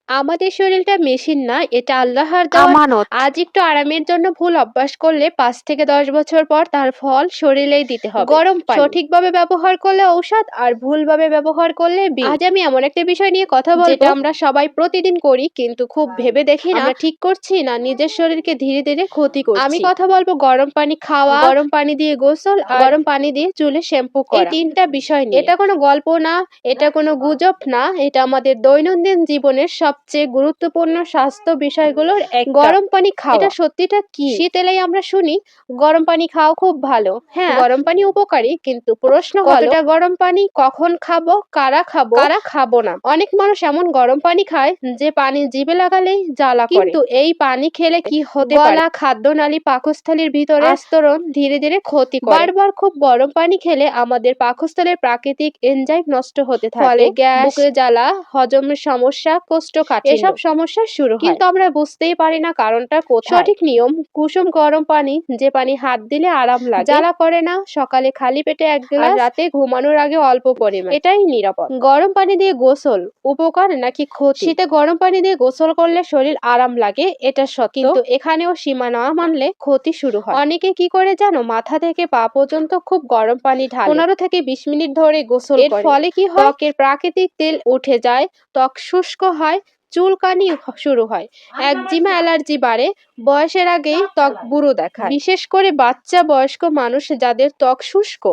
আমাদের শরীরটা মেশিন না, এটা আল্লাহর দেওয়া আমানত। আজ একটু আরামের জন্য ভুল অভ্যাস করলে ৫ থেকে ১০ বছর পর তার ফল শরীরেই দিতে হবে। গরম পানি সঠিকভাবে ব্যবহার করলে ঔষধ, আর ভুলভাবে ব্যবহার করলে বিষ। আজ আমি এমন একটা বিষয় নিয়ে কথা বলবো যেটা আমরা সবাই প্রতিদিন করি, কিন্তু খুব ভেবে দেখি না আমরা ঠিক করছি না নিজের শরীরকে ধীরে ধীরে ক্ষতি করছি। আমি কথা বলবো গরম পানি খাওয়া, গরম পানি দিয়ে গোসল, আর গরম পানি দিয়ে চুলে শ্যাম্পু করা। এই ৩টা বিষয় নিয়ে। এটা কোনো গল্প না, এটা কোনো গুজব না, এটা আমাদের দৈনন্দিন জীবনের সবচেয়ে গুরুত্বপূর্ণ স্বাস্থ্য বিষয়গুলোর একটা। গরম পানি খাওয়া, এটা সত্যিটা কি? শীত এলেই আমরা শুনি গরম পানি খাওয়া খুব ভালো। হ্যাঁ, গরম পানি উপকারী, কিন্তু প্রশ্ন হলো কতটা গরম পানি, কখন খাবো, কারা খাবো না। অনেক মানুষ এমন গরম পানি খায় যে পানি জিভে লাগালেই জ্বালা করে। কিন্তু এই পানি খেলে কি হতে পারে? গলা, খাদ্যনালী, পাকস্থলীর ভিতরে আস্তরণ ধীরে ধীরে ক্ষতি করে। বারবার খুব গরম পানি খেলে আমাদের পাকস্থলীর প্রাকৃতিক এনজাইম নষ্ট হতে থাকে, ফলে গ্যাস, বুকে জ্বালা, হজমের সমস্যা, কোষ্ঠকাঠিন্য, এসব সমস্যা শুরু হয়। কিন্তু আমরা বুঝতেই পারি না কারণটা কোথায়। সঠিক নিয়ম: কুসুম গরম পানি, যে পানি হাত দিলে আরাম লাগে, জ্বালা করে না। সকালে খালি পেটে ১ গ্লাস, রাতে ঘুমানোর আগে অল্প পরিমাণ, এটাই নিরাপদ। গরম পানি দিয়ে গোসল উপকার নাকি ক্ষতি? শীতে গরম পানি দিয়ে গোসল করলে শরীর আরাম লাগে, এটা সত্য, কিন্তু এখানেও সীমা না মানলে ক্ষতি শুরু হয়। অনেকে কি করে জানো, মাথা থেকে পা পর্যন্ত খুব গরম পানি ঢালে, ১৫ থেকে ২০ মিনিট ধরে গোসল করে। এর ফলে কি হয়? ত্বকের প্রাকৃতিক তেল উঠে যায়, ত্বক শুষ্ক হয়, চুলকানি শুরু হয়, একজিমা, অ্যালার্জি বাড়ে। বয়সের আগেই ত্বক বুড়ো দেখায়, বিশেষ করে বাচ্চা, বয়স্ক মানুষ যাদের ত্বক শুষ্ক,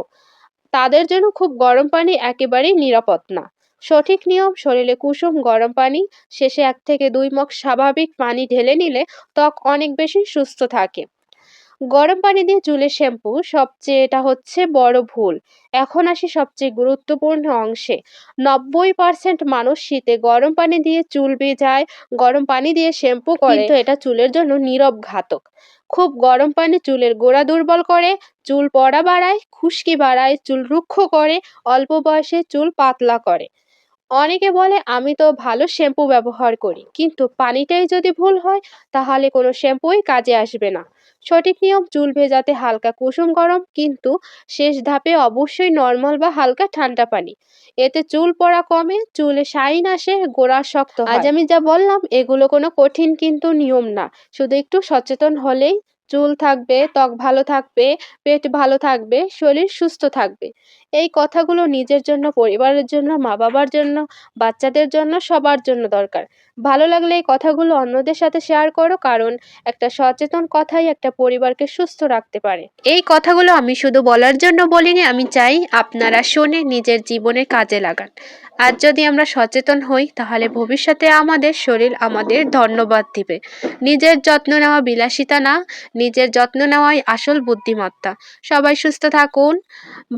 তাদের জন্য খুব গরম পানি একেবারেই নিরাপদ না। সঠিক নিয়ম: শরীরে কুসুম গরম পানি, শেষে ১ থেকে ২ মগ স্বাভাবিক পানি ঢেলে নিলে ত্বক অনেক বেশি সুস্থ থাকে। গরম পানি দিয়ে চুলে শ্যাম্পু এটা হচ্ছে বড় ভুল। এখন আসি সবচেয়ে গুরুত্বপূর্ণ অংশে। ৯০% মানুষ শীতে গরম পানি দিয়ে চুল ভেজায়, গরম পানি দিয়ে শ্যাম্পু করে, কিন্তু এটা চুলের জন্য নীরব ঘাতক। খুব গরম পানি চুলের গোড়া দুর্বল করে, চুল পড়া বাড়ায়, খুশকি বাড়ায়, চুল রুক্ষ করে, অল্প বয়সে চুল পাতলা করে। অনেকে বলে আমি তো ভালো শ্যাম্পু ব্যবহার করি, কিন্তু পানিটাই যদি ভুল হয় তাহলে কোনো শ্যাম্পুই কাজে আসবে না। সঠিক নিয়ম: চুল ভেজাতে হালকা কুসুম গরম, কিন্তু শেষ ধাপে অবশ্যই নরমাল বা হালকা ঠান্ডা পানি। এতে চুল পড়া কমে, চুলে শাইন আসে, গোড়া শক্ত হয়। আজ আমি যা বললাম এগুলো কোনো কঠিন কিন্তু নিয়ম না, শুধু একটু সচেতন হলেই চুল থাকবে, ত্বক ভালো থাকবে, পেট ভালো থাকবে, শরীর সুস্থ থাকবে। এই কথাগুলো নিজের জন্য, পরিবারের জন্য, মা বাবার জন্য, বাচ্চাদের জন্য, সবার জন্য দরকার। ভালো লাগলে এই কথাগুলো অন্যদের সাথে শেয়ার করো, কারণ একটা সচেতন কথাই একটা পরিবারকে সুস্থ রাখতে পারে। এই কথাগুলো আমি শুধু বলার জন্য বলিনি, আমি চাই আপনারা শুনে নিজের জীবনে কাজে লাগান। আজ যদি আমরা সচেতন হই তাহলে ভবিষ্যতে আমাদের শরীর আমাদের ধন্যবাদ দিবে। নিজের যত্ন নেওয়া বিলাসিতা না, নিজের যত্ন নেওয়াই আসল বুদ্ধিমত্তা। সবাই সুস্থ থাকুন,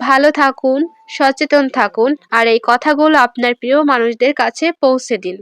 ভালো থাকুন, সচেতন থাকুন, আর এই কথাগুলো আপনার প্রিয় মানুষদের কাছে পৌঁছে দিন।